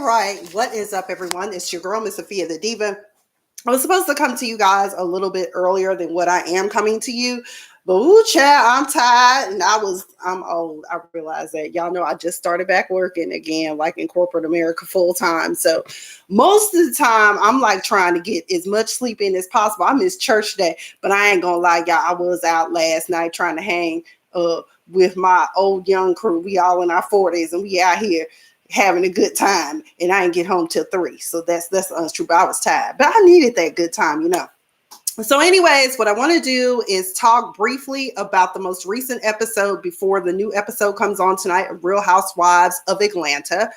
right, what is up, everyone? It's your girl, Miss Sophia the Diva. I was supposed to come to you guys a little bit earlier than what I am coming to you, but ooh, child, I'm tired and I'm old. I realize that. Y'all know I just started back working again, like in corporate America full time. So most of the time, I'm like trying to get as much sleep in as possible. I missed church today, but I ain't gonna lie, y'all. I was out last night trying to hang with my old young crew. We all in our 40s and we out here having a good time, and I didn't get home till 3. So that's untrue, but I was tired. But I needed that good time, you know. So anyways, what I want to do is talk briefly about the most recent episode before the new episode comes on tonight of Real Housewives of Atlanta.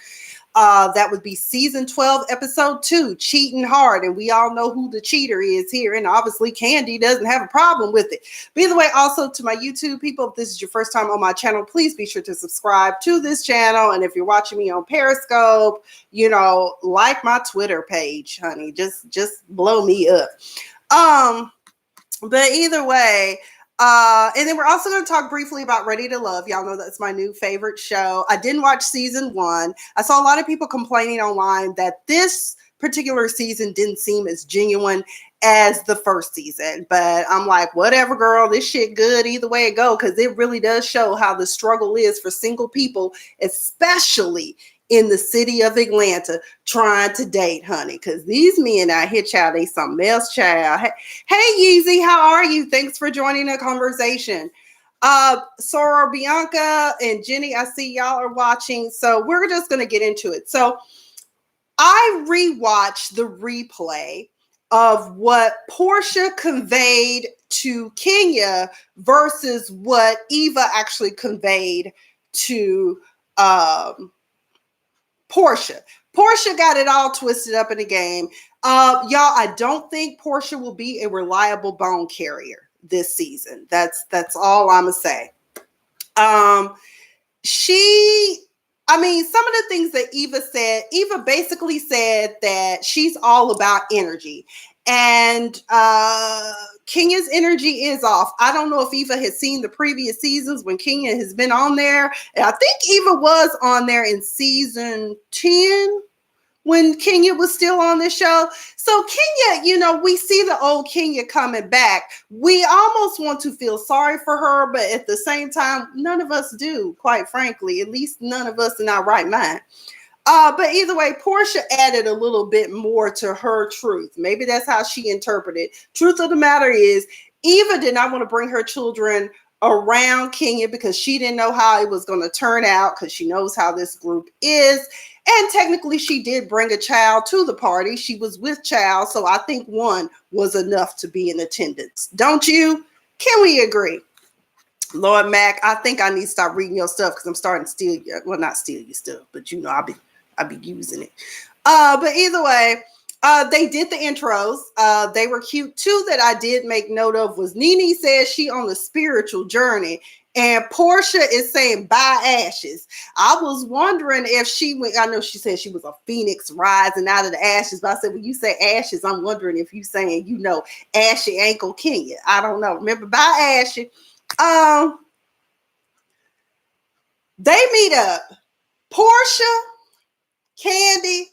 That would be season 12, episode 2, Cheating Hard. And we all know who the cheater is here. And obviously Candy doesn't have a problem with it. But either way, also to my YouTube people, if this is your first time on my channel, please be sure to subscribe to this channel. And if you're watching me on Periscope, you know, like my Twitter page, honey, just blow me up. But either way, and then we're also going to talk briefly about Ready to Love. Y'all know that's my new favorite show. I didn't watch season 1. I saw a lot of people complaining online that this particular season didn't seem as genuine as the first season. But I'm like, whatever, girl, this shit good either way it go, because it really does show how the struggle is for single people, especially in the city of Atlanta, trying to date, honey, because these men out here, child, they something else, child. Hey, Yeezy, how are you? Thanks for joining the conversation. Sora, Bianca, and Jenny, I see y'all are watching, so we're just going to get into it. So I rewatched the replay of what Portia conveyed to Kenya versus what Eva actually conveyed to Portia. Portia got it all twisted up in the game. Y'all, I don't think Portia will be a reliable bone carrier this season. That's all I'm gonna say. Some of the things that Eva said, Eva basically said that she's all about energy. And Kenya's energy is off. I don't know if Eva has seen the previous seasons when Kenya has been on there. And I think Eva was on there in season 10 when Kenya was still on the show. So Kenya, you know, we see the old Kenya coming back. We almost want to feel sorry for her, but at the same time, none of us do, quite frankly, at least none of us in our right mind. But either way, Portia added a little bit more to her truth. Maybe that's how she interpreted. Truth of the matter is, Eva did not want to bring her children around Kenya because she didn't know how it was going to turn out, because she knows how this group is. And technically, she did bring a child to the party. She was with child, so I think one was enough to be in attendance. Don't you? Can we agree? Lord Mac, I think I need to start reading your stuff because I'm starting to steal you. Well, not steal your stuff, but you know, I'll be using it. But either way, they did the intros. They were cute too. That I did make note of was Nene says she on a spiritual journey, and Portia is saying bye ashes. I was wondering if she went. I know she said she was a phoenix rising out of the ashes, but I said when you say ashes, I'm wondering if you saying, you know, ashy ankle Kenya. I don't know. Remember bye ashy. They meet up. Portia, Candy,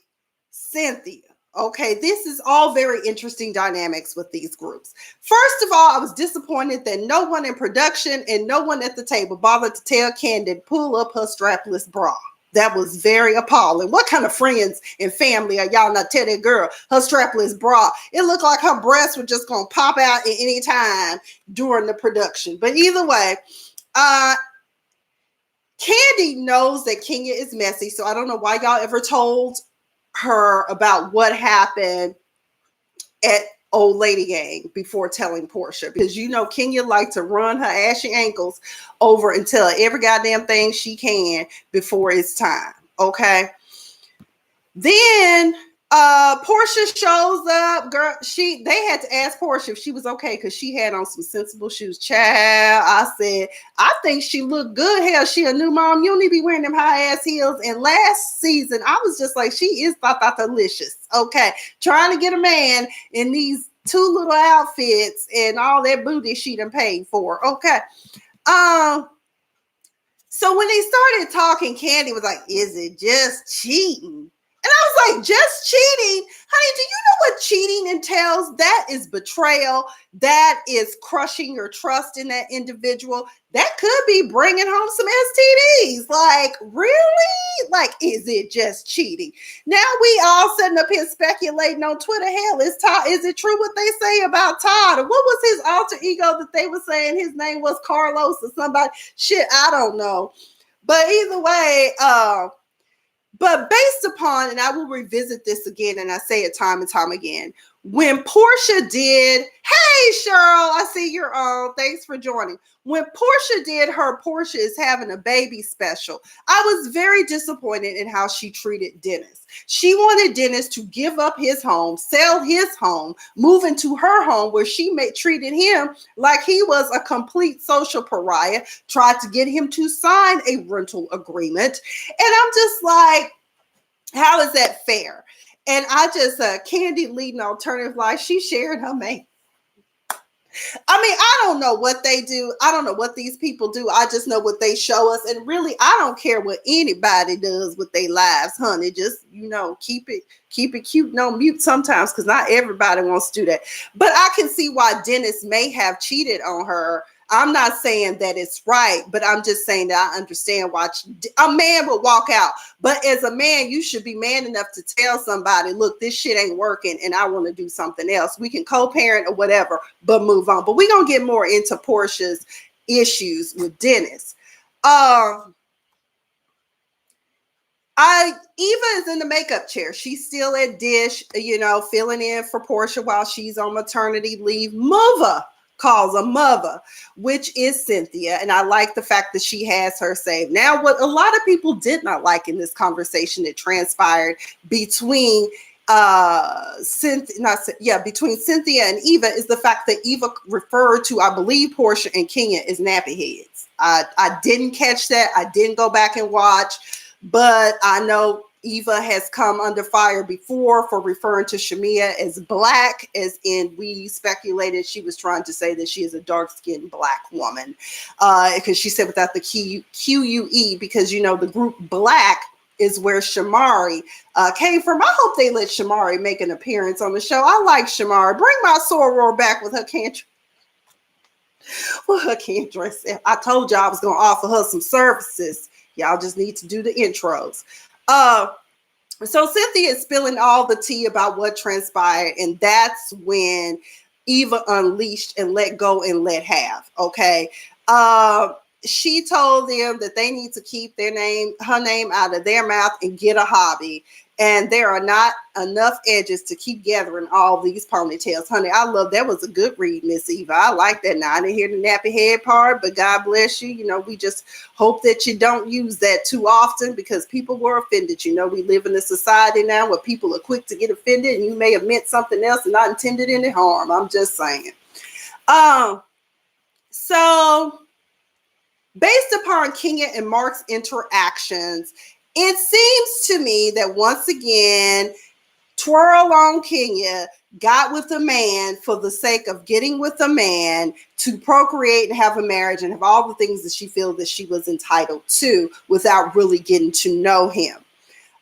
Cynthia. Okay, this is all very interesting dynamics with these groups. First of all, I was disappointed that no one in production and no one at the table bothered to tell Candy to pull up her strapless bra. That was very appalling. What kind of friends and family are y'all not tell that girl her strapless bra? It looked like her breasts were just going to pop out at any time during the production. But either way, Candy knows that Kenya is messy, so I don't know why y'all ever told her about what happened at Old Lady Gang before telling Portia, because you know Kenya liked to run her ashy ankles over and tell every goddamn thing she can before it's time. Okay. Then Portia shows up. Girl, they had to ask Portia if she was okay because she had on some sensible shoes. Child, I said, I think she looked good. Hell, she a new mom. You don't need to be wearing them high ass heels. And last season, I was just like, she is delicious. Okay, trying to get a man in these 2 little outfits and all that booty she done paid for. Okay. So when they started talking, Candy was like, is it just cheating? And I was like, just cheating? Honey, do you know what cheating entails? That is betrayal. That is crushing your trust in that individual. That could be bringing home some STDs. Like, really? Like, is it just cheating? Now we all sitting up here speculating on Twitter. Hell, is it true what they say about Todd? Or what was his alter ego that they were saying his name was Carlos or somebody? Shit, I don't know. But either way, but based upon, and I will revisit this again, and I say it time and time again, when Portia did, hey Cheryl, I see you're on. Thanks for joining. When Portia did her Portia is having a baby special, I was very disappointed in how she treated Dennis. She wanted Dennis to give up his home, sell his home, move into her home where she treated him like he was a complete social pariah, tried to get him to sign a rental agreement. And I'm just like, how is that fair? And I just, Candy leading alternative life, she shared her man. I mean, I don't know what they do. I don't know what these people do. I just know what they show us. And really, I don't care what anybody does with their lives, honey. Just, keep it cute and on mute sometimes, because not everybody wants to do that. But I can see why Dennis may have cheated on her. I'm not saying that it's right, but I'm just saying that I understand why a man would walk out. But as a man, you should be man enough to tell somebody, look, this shit ain't working and I want to do something else. We can co-parent or whatever, but move on. But we're going to get more into Portia's issues with Dennis. Eva is in the makeup chair. She's still at Dish, filling in for Portia while she's on maternity leave. Mova calls a mother, which is Cynthia. And I like the fact that she has her saved. Now, what a lot of people did not like in this conversation that transpired between Cynthia and Eva is the fact that Eva referred to, I believe, Portia and Kenya as nappy heads. I didn't catch that. I didn't go back and watch, but I know Eva has come under fire before for referring to Shamia as black, as in we speculated she was trying to say that she is a dark-skinned black woman, because she said without the QUE, because the group Black is where Shamari came from. I hope they let Shamari make an appearance on the show. I like Shamari. Bring my soror back with her cantrip. Well, her cantrip. I told y'all I was going to offer her some services. Y'all just need to do the intros. So Cynthia is spilling all the tea about what transpired, and that's when Eva unleashed and let go and let have. Okay. She told them that they need to keep her name out of their mouth and get a hobby. And there are not enough edges to keep gathering all these ponytails. Honey, I love that. Was a good read, Miss Eva. I like that. Now, I didn't hear the nappy head part, but God bless you. We just hope that you don't use that too often, because people were offended. We live in a society now where people are quick to get offended, and you may have meant something else and not intended any harm. I'm just saying. So based upon Kenya and Mark's interactions, it seems to me that once again, Twirl on Kenya got with a man for the sake of getting with a man to procreate and have a marriage and have all the things that she feels that she was entitled to without really getting to know him.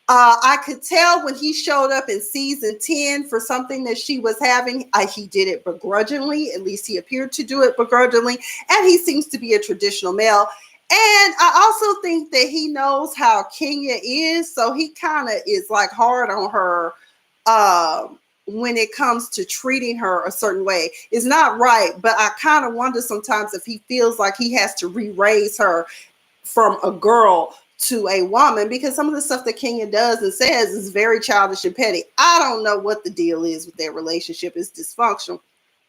I could tell when he showed up in season 10 for something that she was having, he did it begrudgingly. At least he appeared to do it begrudgingly. And he seems to be a traditional male. And I also think that he knows how Kenya is. So he kind of is like hard on her when it comes to treating her a certain way. It's not right. But I kind of wonder sometimes if he feels like he has to re-raise her from a girl to a woman, because some of the stuff that Kenya does and says is very childish and petty. I don't know what the deal is with their relationship. It's dysfunctional.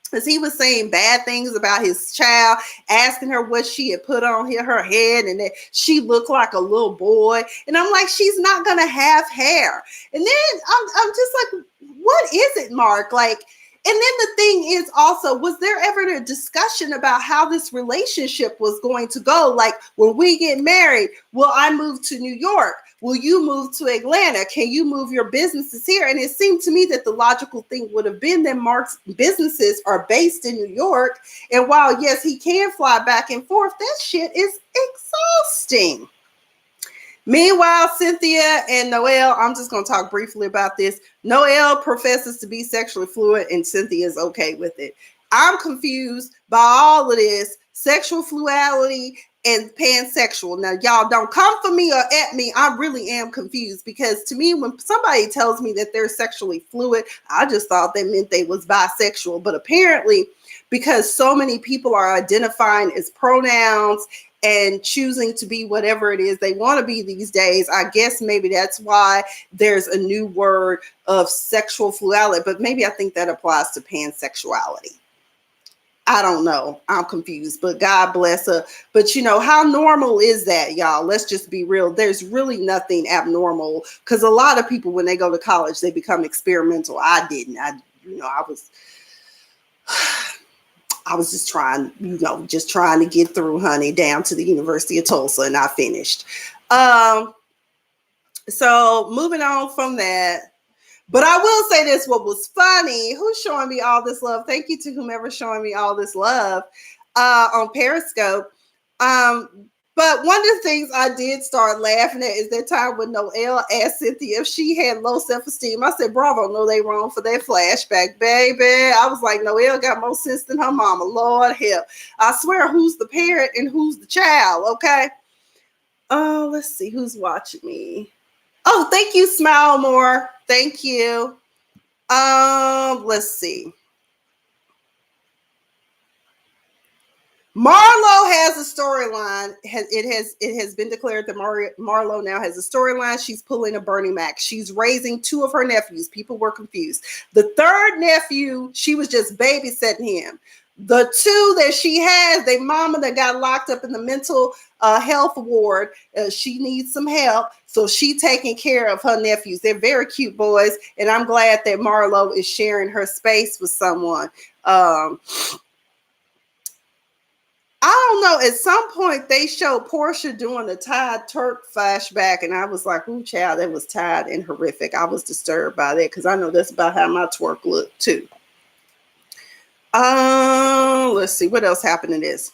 Because he was saying bad things about his child, asking her what she had put on her head, and that she looked like a little boy. And I'm like, she's not going to have hair. And then I'm just like, what is it, Mark? Like, and then the thing is also, was there ever a discussion about how this relationship was going to go? Like, when we get married, will I move to New York? Will you move to Atlanta? Can you move your businesses here? And it seemed to me that the logical thing would have been that Mark's businesses are based in New York. And while, yes, he can fly back and forth, that shit is exhausting. Meanwhile, Cynthia and Noelle, I'm just going to talk briefly about this. Noelle professes to be sexually fluid and Cynthia is okay with it. I'm confused by all of this sexual fluidity and pansexual. Now, y'all don't come for me or at me. I really am confused because to me, when somebody tells me that they're sexually fluid, I just thought that meant they was bisexual. But apparently, because so many people are identifying as pronouns and choosing to be whatever it is they want to be these days, I guess maybe that's why there's a new word of sexual fluidity. But maybe I think that applies to pansexuality. I don't know. I'm confused, but God bless her. But you know, how normal is that, y'all? Let's just be real. There's really nothing abnormal because a lot of people, when they go to college, they become experimental. I didn't. I was just trying, just trying to get through, honey, down to the University of Tulsa, and I finished. So moving on from that. But I will say this, what was funny, who's showing me all this love? Thank you to whomever's showing me all this love on Periscope. But one of the things I did start laughing at is that time when Noelle asked Cynthia if she had low self-esteem. I said, bravo, no, they wrong for that flashback, baby. I was like, Noelle got more sense than her mama. Lord help. I swear, who's the parent and who's the child, okay? Oh, let's see, who's watching me? Oh, thank you, Smile More. Thank you. Let's see. Marlo has a storyline. It has been declared that Marlo now has a storyline. She's pulling a Bernie Mac. She's raising two of her nephews. People were confused. The third nephew, she was just babysitting him. The two that she has, their mama that got locked up in the mental health ward, she needs some help. So she taking care of her nephews. They're very cute boys. And I'm glad that Marlo is sharing her space with someone. I don't know. At some point, they showed Portia doing the Tide Turk flashback, and I was like, "Ooh, child, that was tired and horrific." I was disturbed by that because I know that's about how my twerk looked too. Let's see what else happened in this.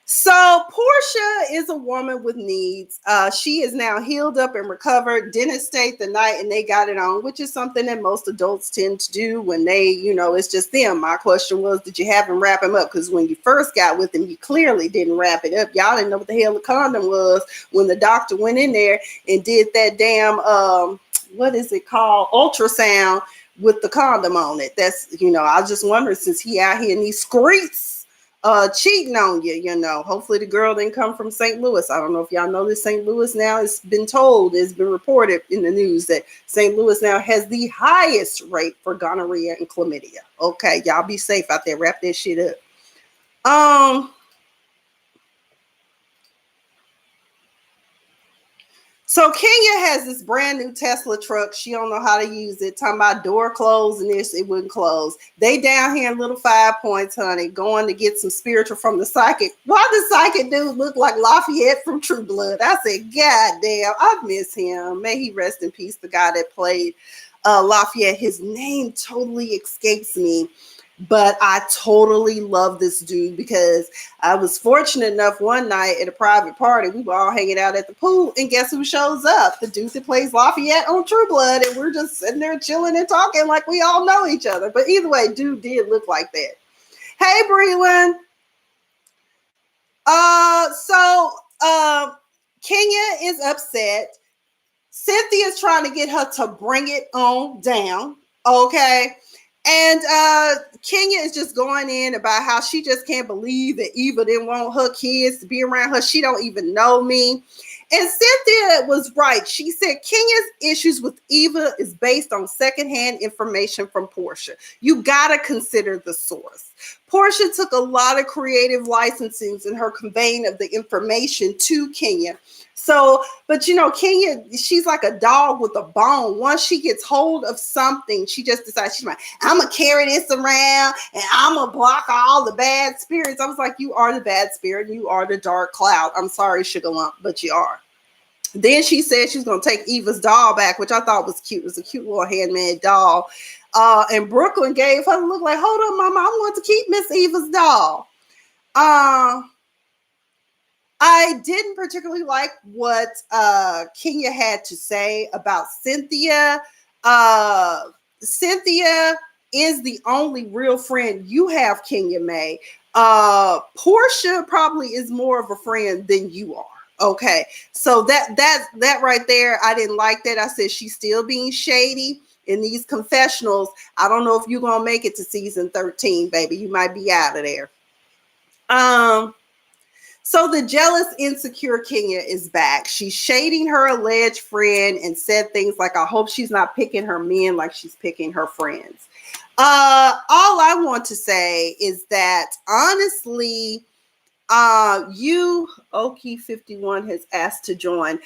So Portia is a woman with needs. She is now healed up and recovered. Didn't stay the night and they got it on, which is something that most adults tend to do when they, it's just them. My question was, did you have him wrap him up? Because when you first got with him, you clearly didn't wrap it up. Y'all didn't know what the hell the condom was when the doctor went in there and did that damn, what is it called? Ultrasound with the condom on it. That's, I just wonder, since he out here in these streets, cheating on you, hopefully the girl didn't come from St. Louis. I don't know if y'all know this. St. Louis now, it's been reported in the news that St. Louis now has the highest rate for gonorrhea and chlamydia. Okay, y'all be safe out there. Wrap that shit up. So Kenya has this brand new Tesla truck. She don't know how to use it. Talking about door closed and this, it wouldn't close. They down here in Little 5 Points, honey, going to get some spiritual from the psychic. Why the psychic dude look like Lafayette from True Blood? I said, God damn, I miss him. May he rest in peace, the guy that played Lafayette. His name totally escapes me. But I totally love this dude because I was fortunate enough one night at a private party. We were all hanging out at the pool, and guess who shows up? The dude that plays Lafayette on True Blood, and we're just sitting there chilling and talking like we all know each other. But either way, dude did look like that. Hey, Breland. Kenya is upset. Cynthia's trying to get her to bring it on down. Okay. And Kenya is just going in about how she just can't believe that Eva didn't want her kids to be around her. She don't even know me. And Cynthia was right. She said Kenya's issues with Eva is based on secondhand information from Portia. You got to consider the source. Portia took a lot of creative licensings in her conveying of the information to Kenya. So, but Kenya, she's like a dog with a bone. Once she gets hold of something, she just decides, she's like, I'm going to carry this around and I'm going to block all the bad spirits. I was like, you are the bad spirit and you are the dark cloud. I'm sorry, Sugar Lump, but you are. Then she said she's going to take Eva's doll back, which I thought was cute. It was a cute little handmade doll. And Brooklyn gave her a look like, hold on, Mama, I want to keep Miss Eva's doll. I didn't particularly like what Kenya had to say about Cynthia. Cynthia is the only real friend you have, Kenya May. Portia probably is more of a friend than you are. Okay, so that right there, I didn't like that. I said she's still being shady in these confessionals. I don't know if you're gonna make it to season 13, baby. You might be out of there. So the jealous, insecure Kenya is back. She's shading her alleged friend and said things like, I hope she's not picking her men like she's picking her friends. All I want to say is that honestly, you, Okie51 has asked to join.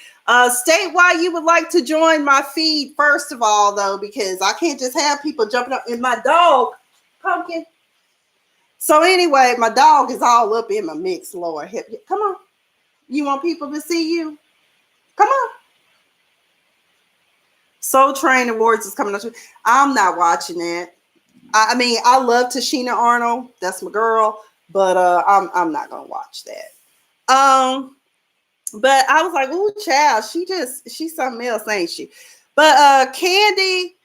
State why you would like to join my feed, first of all, though, because I can't just have people jumping up in my dog, Pumpkin. So anyway, my dog is all up in my mix, Lord. Come on. You want people to see you? Come on. Soul Train Awards is coming up. I'm not watching it. I mean, I love Tashina Arnold. That's my girl. But I'm not gonna watch that. But I was like, ooh, child, she's something else, ain't she? But Candy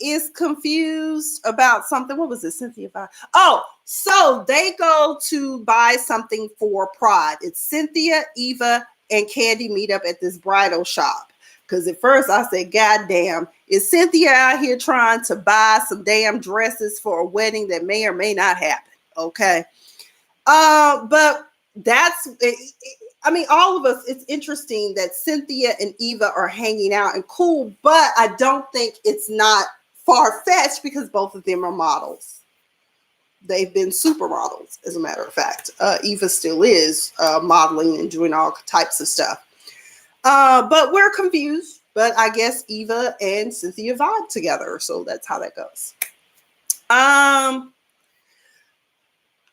is confused about something. What was it, Cynthia? Oh, so they go to buy something for Pride. It's Cynthia, Eva, and Candy meet up at this bridal shop. Because at first I said, God damn, is Cynthia out here trying to buy some damn dresses for a wedding that may or may not happen? Okay. But that's I mean, all of us, it's interesting that Cynthia and Eva are hanging out and cool, but I don't think it's not far-fetched because both of them are models. They've been supermodels, as a matter of fact. Eva still is modeling and doing all types of stuff. But we're confused, but I guess Eva and Cynthia vibe together, so that's how that goes.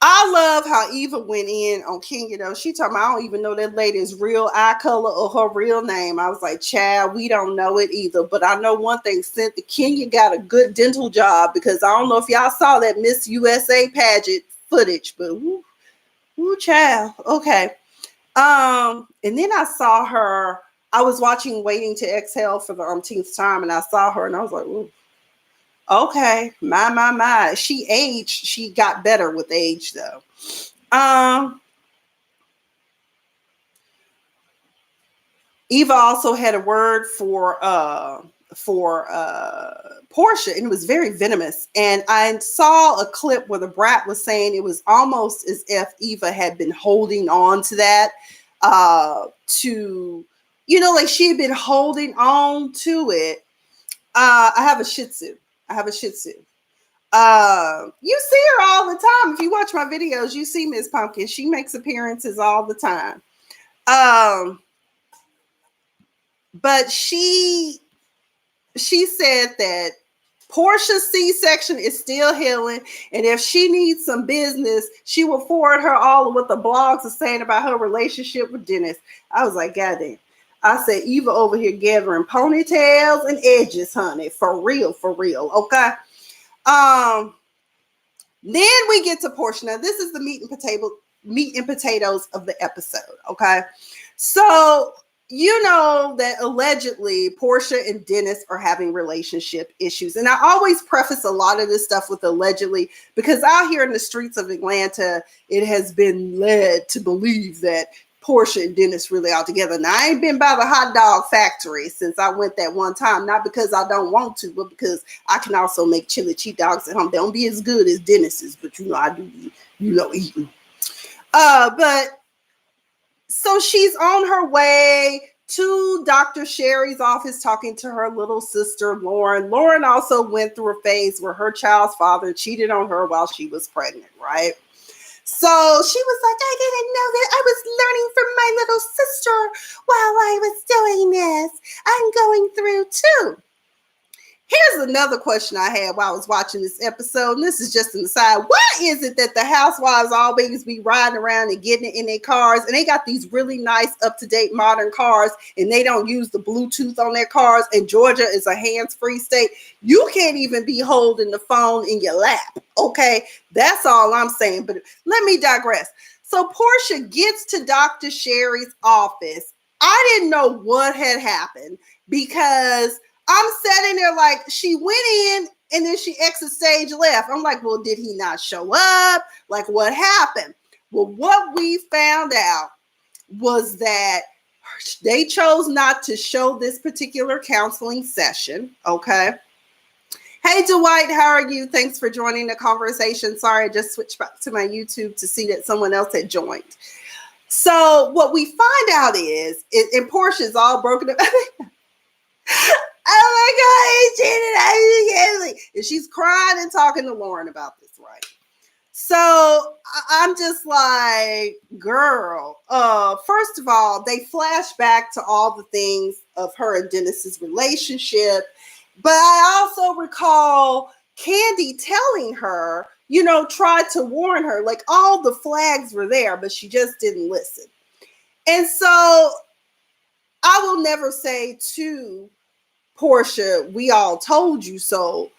I love how Eva went in on Kenya, though. She told me, I don't even know that lady's real eye color or her real name. I was like, child, we don't know it either. But I know one thing, Kenya got a good dental job, because I don't know if y'all saw that Miss USA pageant footage, but woo, child. Okay. And then I saw her, I was watching Waiting to Exhale for the umpteenth time, and I saw her and I was like, ooh. Okay, my. She aged. She got better with age, though. Eva also had a word for Portia, and it was very venomous. And I saw a clip where the brat was saying it was almost as if Eva had been holding on to that, like she had been holding on to it. I have a Shih Tzu. You see her all the time. If you watch my videos, you see Miss Pumpkin. She makes appearances all the time. But she said that Portia's C-section is still healing, and if she needs some business, she will forward her all of what the blogs are saying about her relationship with Dennis. I was like, God damn. I said, Eva over here gathering ponytails and edges, honey. For real, okay? Then we get to Portia. Now, this is the meat and potatoes of the episode, okay? So, you know that allegedly Portia and Dennis are having relationship issues. And I always preface a lot of this stuff with allegedly, because out here in the streets of Atlanta, it has been led to believe that Portia and Dennis really are together. Now, I ain't been by the hot dog factory since I went that one time, not because I don't want to, but because I can also make chili cheese dogs at home. They don't be as good as Dennis's, but I do, eating. But so she's on her way to Dr. Sherry's office talking to her little sister, Lauren. Lauren also went through a phase where her child's father cheated on her while she was pregnant, right? So she was like, I didn't know that. I was learning from my little sister while I was doing this. I'm going through too. Here's another question I had while I was watching this episode, and this is just an aside. Why is it that the housewives always be riding around and getting it in their cars, and they got these really nice, up-to-date, modern cars, and they don't use the Bluetooth on their cars, and Georgia is a hands-free state? You can't even be holding the phone in your lap, okay? That's all I'm saying, but let me digress. So Portia gets to Dr. Sherry's office. I didn't know what had happened because I'm sitting there like she went in and then she exit stage left. I'm like, well, did he not show up? Like, what happened? Well, what we found out was that they chose not to show this particular counseling session. Okay. Hey, Dwight, how are you? Thanks for joining the conversation. Sorry, I just switched back to my YouTube to see that someone else had joined. So what we find out is, and Portia's all broken up. Oh my God, he cheated. And she's crying and talking to Lauren about this, right? So I'm just like, girl, first of all, they flash back to all the things of her and Dennis's relationship. But I also recall Candy telling her, tried to warn her, like all the flags were there, but she just didn't listen. And so I will never say to Portia, we all told you so.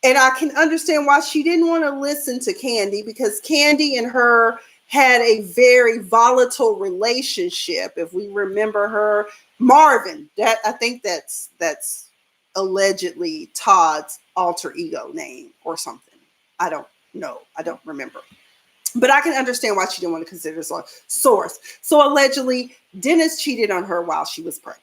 And I can understand why she didn't want to listen to Candy, because Candy and her had a very volatile relationship. If we remember her, Marvin, that I think that's allegedly Todd's alter ego name or something. I don't know. I don't remember. But I can understand why she didn't want to consider this a source. So allegedly, Dennis cheated on her while she was pregnant.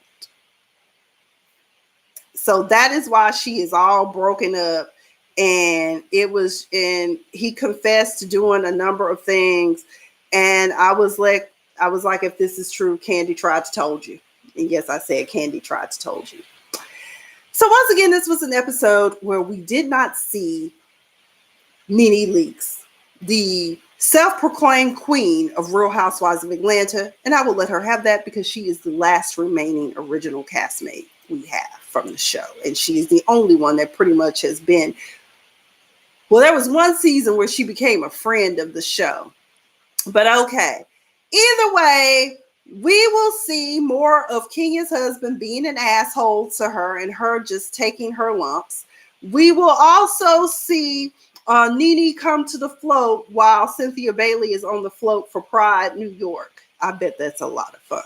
So that is why she is all broken up. And he confessed to doing a number of things. And I was like, if this is true, Candy tried to told you. And yes, I said Candy tried to told you. So once again, this was an episode where we did not see Nene Leakes, the self-proclaimed queen of Real Housewives of Atlanta. And I will let her have that because she is the last remaining original castmate we have from the show. And she is the only one that pretty much has been. Well, there was one season where she became a friend of the show. But okay. Either way, we will see more of Kenya's husband being an asshole to her and her just taking her lumps. We will also see Nene come to the float while Cynthia Bailey is on the float for Pride, New York. I bet that's a lot of fun.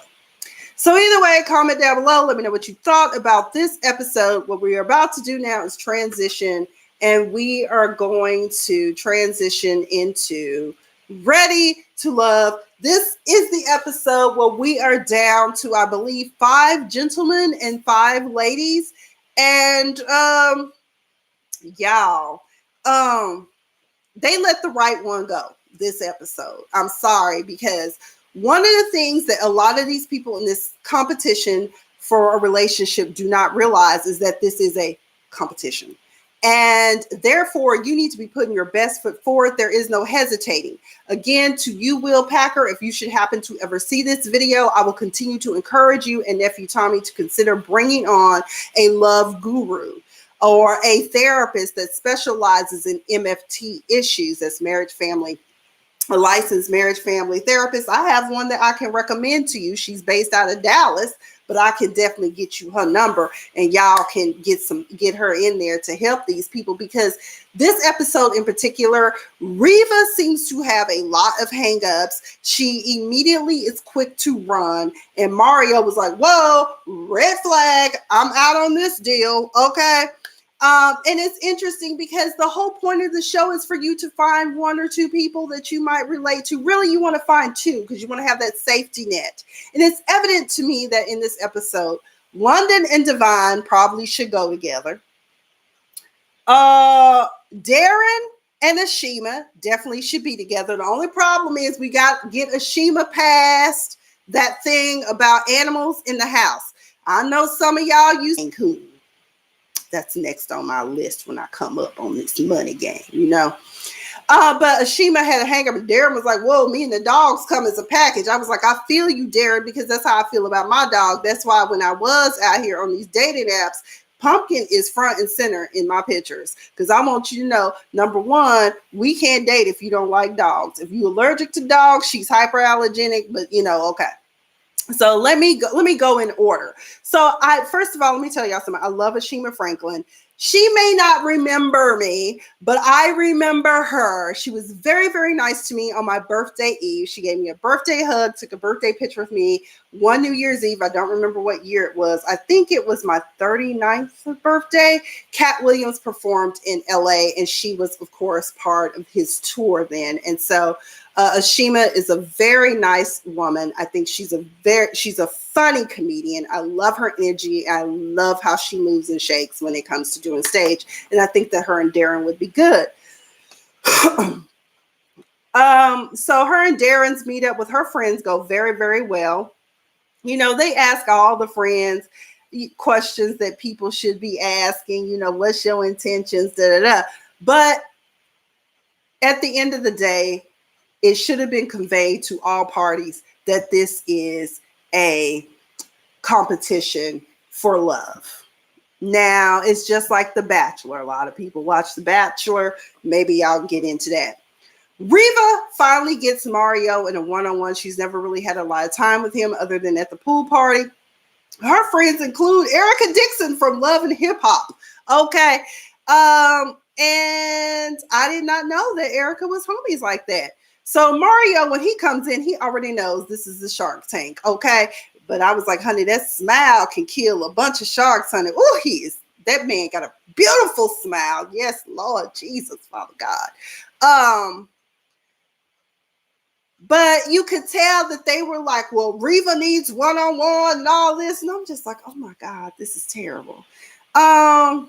So either way, comment down below. Let me know what you thought about this episode. What we are about to do now is transition, and we are going to transition into Ready to Love. This is the episode where we are down to, I believe, 5 gentlemen and 5 ladies. And y'all, they let the right one go this episode. I'm sorry, because one of the things that a lot of these people in this competition for a relationship do not realize is that this is a competition. And therefore, you need to be putting your best foot forward. There is no hesitating. Again, to you, Will Packer, if you should happen to ever see this video, I will continue to encourage you and Nephew Tommy to consider bringing on a love guru or a therapist that specializes in MFT issues. That's marriage, family, a licensed marriage family therapist. I have one that I can recommend to you. She's based out of Dallas, but I can definitely get you her number and y'all can get her in there to help these people, because this episode in particular, Reva seems to have a lot of hangups. She immediately is quick to run, and Mario was like, whoa, red flag, I'm out on this deal. Okay. And it's interesting because the whole point of the show is for you to find 1 or 2 people that you might relate to. Really, you want to find 2 because you want to have that safety net. And it's evident to me that in this episode, London and Divine probably should go together. Darren and Ashima definitely should be together. The only problem is we got to get Ashima past that thing about animals in the house. I know some of y'all use cool. That's next on my list when I come up on this money game, But Ashima had a hang up, and Darren was like, whoa, me and the dogs come as a package. I was like, I feel you, Darren, because that's how I feel about my dog. That's why when I was out here on these dating apps, Pumpkin is front and center in my pictures, because I want you to know, number 1, we can't date if you don't like dogs. If you're allergic to dogs, she's hyperallergenic, but okay. So let me go in order. So first of all, let me tell y'all something. I love Ashima Franklin. She may not remember me, but I remember her. She was very, very nice to me on my birthday eve. She gave me a birthday hug, took a birthday picture with me one New Year's Eve. I don't remember what year it was. I think it was my 39th birthday. Cat Williams performed in LA, and she was, of course, part of his tour then. And so Ashima is a very nice woman. I think she's a funny comedian. I love her energy. I love how she moves and shakes when it comes to doing stage. And I think that her and Darren would be good. So her and Darren's meet up with her friends go very, very well. You know, they ask all the friends questions that people should be asking, you know, what's your intentions, da, da, da. But at the end of the day, it should have been conveyed to all parties that this is a competition for love. Now, it's just like The Bachelor. A lot of people watch The Bachelor. Maybe y'all get into that. Reva finally gets Mario in a one-on-one. She's never really had a lot of time with him other than at the pool party. Her friends include Erica Dixon from Love and Hip Hop. Okay. And I did not know that Erica was homies like that. So Mario, when he comes in, he already knows this is the Shark Tank, okay? But I was like, honey, that smile can kill a bunch of sharks, honey. Oh, that man got a beautiful smile. Yes, Lord Jesus, Father God. But you could tell that they were like, well, Reva needs one-on-one and all this. And I'm just like, oh my God, this is terrible. I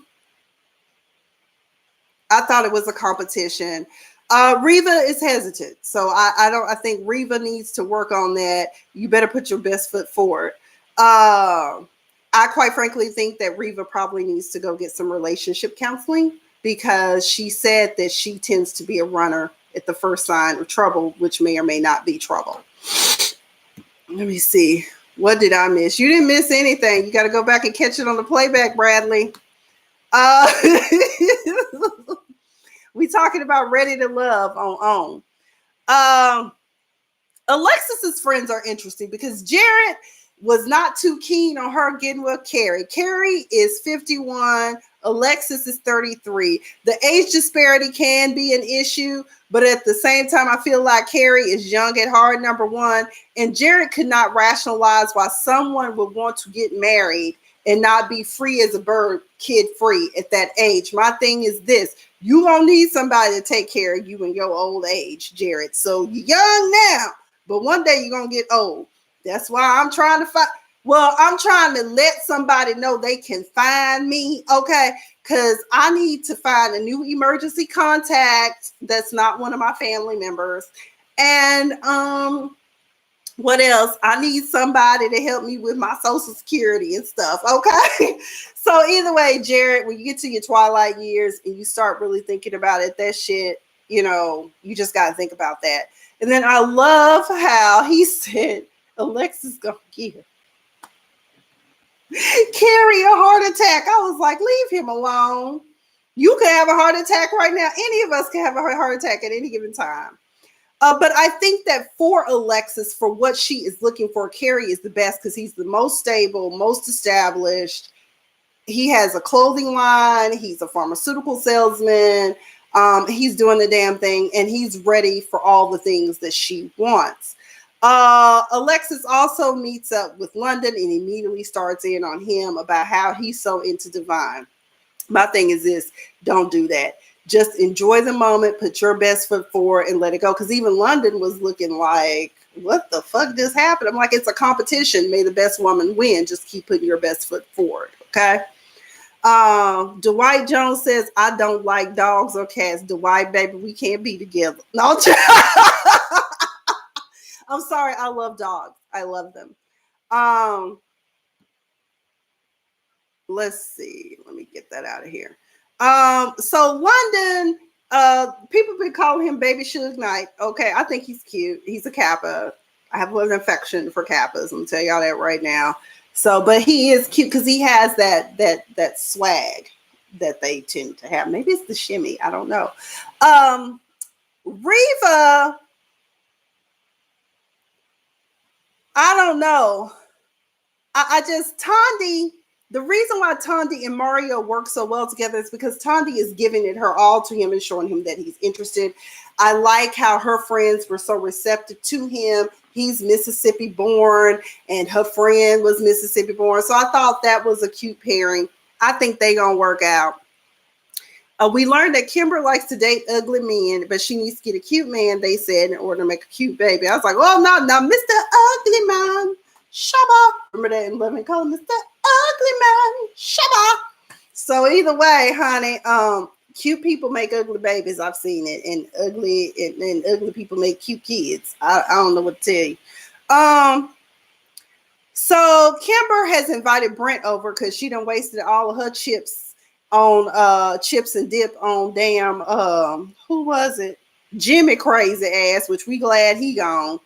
thought it was a competition. Reva is hesitant. So I think Reva needs to work on that. You better put your best foot forward. I quite frankly think that Reva probably needs to go get some relationship counseling because she said that she tends to be a runner at the first sign of trouble, which may or may not be trouble. Let me see. What did I miss? You didn't miss anything. You got to go back and catch it on the playback, Bradley. We talking about Ready to Love on. Alexis's friends are interesting because Jared was not too keen on her getting with Carrie. Carrie is 51. Alexis is 33. The age disparity can be an issue, but at the same time, I feel like Carrie is young at heart, number one, and Jared could not rationalize why someone would want to get married and not be free as a bird, kid free at that age. My thing is this. You gonna need somebody to take care of you in your old age, Jared. So you're young now, but one day you're gonna get old. That's why I'm trying to find. Well, I'm trying to let somebody know they can find me, okay? Because I need to find a new emergency contact that's not one of my family members. And what else? I need somebody to help me with my Social Security and stuff, okay? So either way, Jared, when you get to your twilight years and you start really thinking about it, that shit, you know, you just got to think about that. And then I love how he said, Alexis gonna give Carrie a heart attack. I was like, leave him alone. You could have a heart attack right now. Any of us can have a heart attack at any given time. But I think that for Alexis, for what she is looking for, Carrie is the best because he's the most stable, most established. He has a clothing line. He's a pharmaceutical salesman. He's doing the damn thing, and he's ready for all the things that she wants. Alexis also meets up with London and immediately starts in on him about how he's so into Divine. My thing is this, don't do that. Just enjoy the moment, put your best foot forward and let it go. Because even London was looking like, what the fuck just happened? I'm like, it's a competition. May the best woman win. Just keep putting your best foot forward, okay? Dwight Jones says, I don't like dogs or cats. Dwight, baby, we can't be together. No, I'm sorry. I love dogs. I love them. Let's see. Let me get that out of here. So London, people been calling him Baby Suge Knight. Okay, I think he's cute. He's a Kappa. I have an affection for Kappas. I'm gonna tell y'all that right now. So, but he is cute because he has that swag that they tend to have. Maybe it's the shimmy. I don't know. Reva, I don't know. I just Tondi The reason why Tandy and Mario work so well together is because Tandy is giving it her all to him and showing him that he's interested. I like how her friends were so receptive to him. He's Mississippi born and her friend was Mississippi born. So I thought that was a cute pairing. I think they gonna work out. We learned that Kimber likes to date ugly men, but she needs to get a cute man, they said, in order to make a cute baby. I was like, oh, no, Mr. Ugly Man, Shabba. Remember that in Living Color, Mr. Ugly Man, Shabba. So either way, honey, cute people make ugly babies. I've seen it, and ugly people make cute kids. I don't know what to tell you. So Kimber has invited Brent over because she done wasted all of her chips on chips and dip on damn who was it? Jimmy crazy ass, which we glad he gone.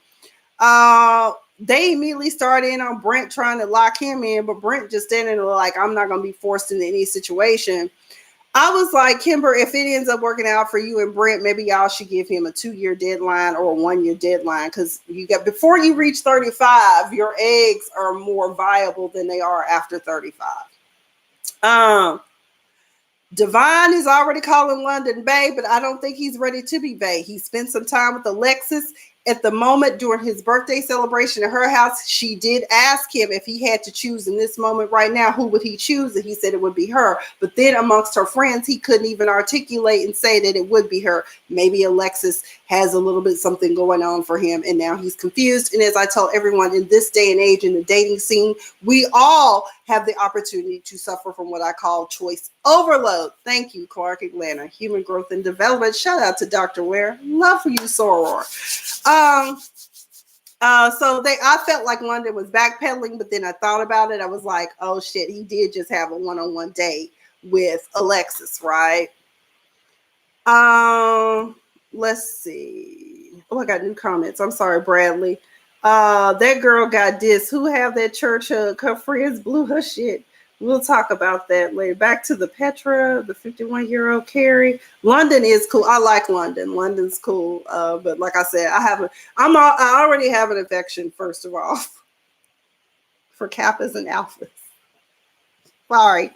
They immediately started in on Brent trying to lock him in, but Brent just standing there like, I'm not gonna be forced into any situation. I was like, Kimber, if it ends up working out for you and Brent, maybe y'all should give him a 2-year deadline or a 1-year deadline, because you got before you reach 35, your eggs are more viable than they are after 35. Divine is already calling London bae, but I don't think he's ready to be bae. He spent some time with Alexis at the moment during his birthday celebration at her house. She did ask him if he had to choose in this moment right now, who would he choose? And he said it would be her. But then amongst her friends, he couldn't even articulate and say that it would be her. Maybe Alexis has a little bit something going on for him, and now he's confused. And as I tell everyone, in this day and age in the dating scene, we all have the opportunity to suffer from what I call choice overload. Thank you, Clark Atlanta. Human growth and development. Shout out to Dr. Ware. Love for you, Soror. I felt like London was backpedaling, but then I thought about it. I was like, oh shit, he did just have a one-on-one date with Alexis, right? Let's see. Oh, I got new comments. I'm sorry, Bradley. That girl got dissed. Who have that church hug? Her friends blew her shit. We'll talk about that later. Back to the Petra, the 51-year-old Carrie. London is cool. I like London. London's cool. But like I said, I already have an affection, first of all, for Kappas and Alphas. Sorry.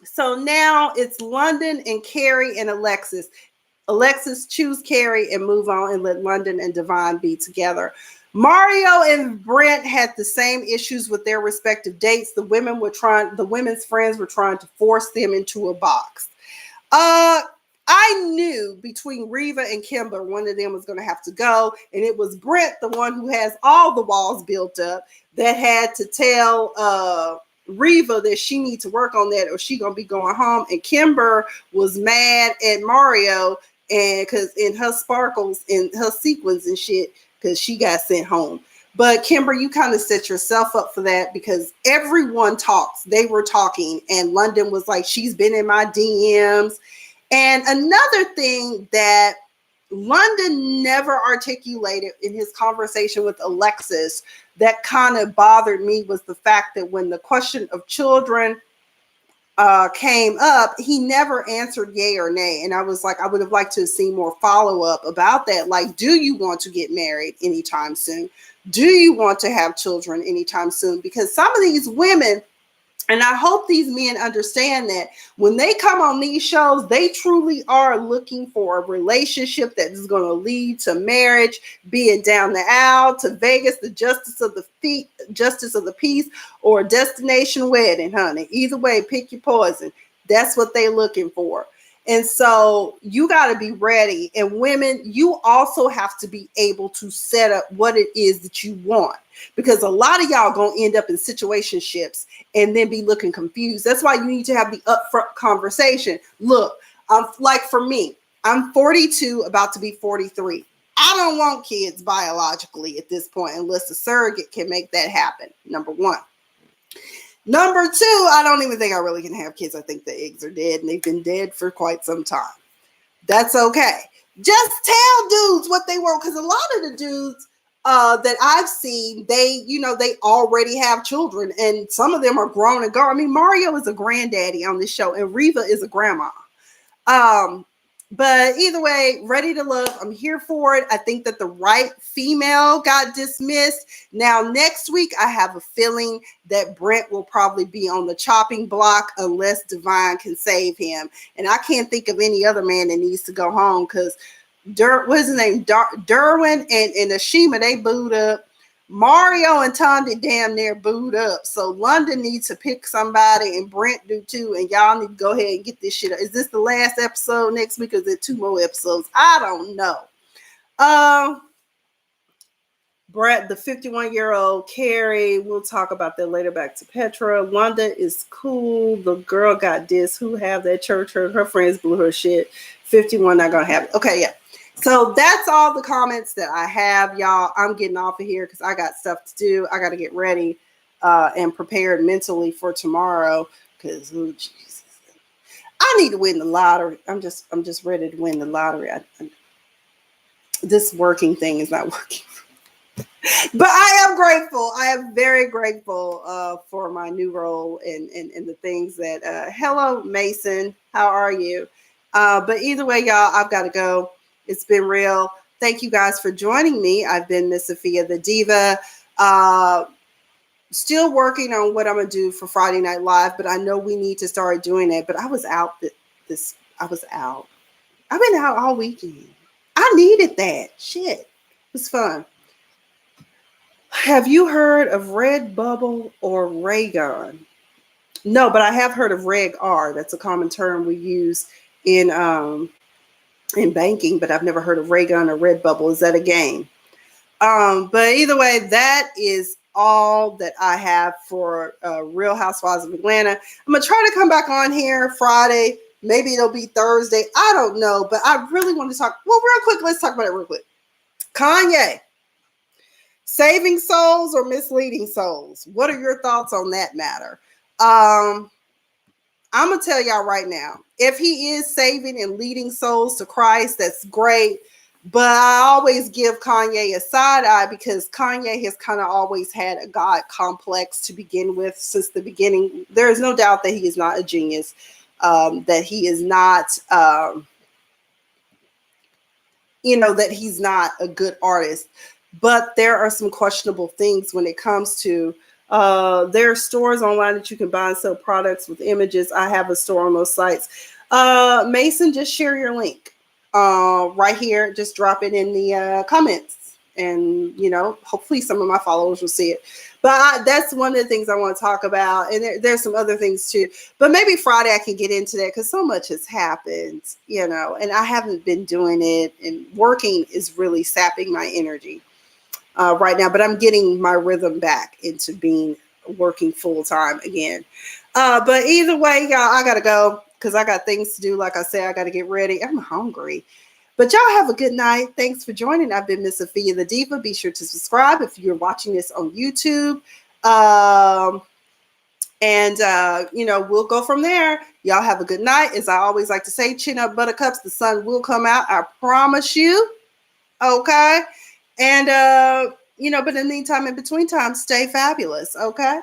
So now it's London and Carrie and Alexis. Alexis, choose Carrie and move on and let London and Divine be together. Mario and Brent had the same issues with their respective dates. The women's friends were trying to force them into a box. I knew between Reva and Kimber, one of them was going to have to go. And it was Brent, the one who has all the walls built up, that had to tell Reva that she needs to work on that or she going to be going home. And Kimber was mad at Mario and because in her sparkles and her sequins and shit, because she got sent home. But Kimber, you kind of set yourself up for that because everyone talks. They were talking and London was like, she's been in my DMs. And another thing that London never articulated in his conversation with Alexis that kind of bothered me was the fact that when the question of children came up, he never answered yay or nay. And I was like, I would have liked to have seen more follow-up about that. Like, do you want to get married anytime soon? Do you want to have children anytime soon? Because some of these women, and I hope these men understand that when they come on these shows, they truly are looking for a relationship that is going to lead to marriage, be it down the aisle to Vegas, the justice of the peace, or a destination wedding, honey. Either way, pick your poison. That's what they're looking for. And so you got to be ready. And women, you also have to be able to set up what it is that you want. Because a lot of y'all going to end up in situationships and then be looking confused. That's why you need to have the upfront conversation. Look, like for me, I'm 42, about to be 43. I don't want kids biologically at this point unless a surrogate can make that happen. Number one. Number two, I don't even think I really can have kids. I think the eggs are dead and they've been dead for quite some time. That's okay. Just tell dudes what they want, because a lot of the dudes that I've seen, they already have children and some of them are grown and gone. I mean, Mario is a granddaddy on this show and Reva is a grandma. But either way, ready to love. I'm here for it. I think that the right female got dismissed. Now, next week, I have a feeling that Brent will probably be on the chopping block unless Divine can save him. And I can't think of any other man that needs to go home because what's his name? Derwin and Ashima, they booed up. Mario and Tondi damn near booed up. So London needs to pick somebody and Brent do too. And y'all need to go ahead and get this shit up. Is this the last episode next week or is there 2 more episodes? I don't know. Brett, the 51-year-old Carrie, we'll talk about that later. Back to Petra. London is cool. The girl got this. Who have that church? Her friends blew her shit. 51 not gonna have it. Okay, yeah. So that's all the comments that I have, y'all. I'm getting off of here because I got stuff to do. I got to get ready and prepared mentally for tomorrow because, oh, Jesus. I need to win the lottery. I'm just ready to win the lottery. This working thing is not working. But I am grateful. I am very grateful for my new role and the things that, hello, Mason. How are you? But either way, y'all, I've got to go. It's been real. Thank you guys for joining me. I've been Miss Sophia the Diva. Still working on what I'm going to do for Friday Night Live, but I know we need to start doing it. But I was out I was out. I've been out all weekend. I needed that. Shit. It was fun. Have you heard of Red Bubble or Raygun? No, but I have heard of Reg R. That's a common term we use in banking, but I've never heard of Raygun or Redbubble. Is that a game? But either way, that is all that I have for Real Housewives of Atlanta. I'm gonna try to come back on here Friday. Maybe it'll be Thursday. I don't know, but I really want to talk. Well, real quick, let's talk about it real quick. Kanye, saving souls or misleading souls? What are your thoughts on that matter? I'm going to tell y'all right now, if he is saving and leading souls to Christ, that's great. But I always give Kanye a side eye because Kanye has kind of always had a God complex to begin with since the beginning. There is no doubt that he is not a genius, that he is not, that he's not a good artist. But there are some questionable things when it comes to there are stores online that you can buy and sell products with images. I have a store on those sites. Mason, just share your link right here. Just drop it in the comments. And, hopefully some of my followers will see it. But that's one of the things I want to talk about. And there's some other things too. But maybe Friday I can get into that because so much has happened, and I haven't been doing it. And working is really sapping my energy. Right now, but I'm getting my rhythm back into working full time again. But either way, y'all, I gotta go because I got things to do. Like I said, I gotta get ready. I'm hungry. But y'all have a good night. Thanks for joining. I've been Miss Sophia the Diva. Be sure to subscribe if you're watching this on YouTube. We'll go from there. Y'all have a good night. As I always like to say, chin up, buttercups. The sun will come out. I promise you. Okay. And, but in the meantime, in between time, stay fabulous. Okay.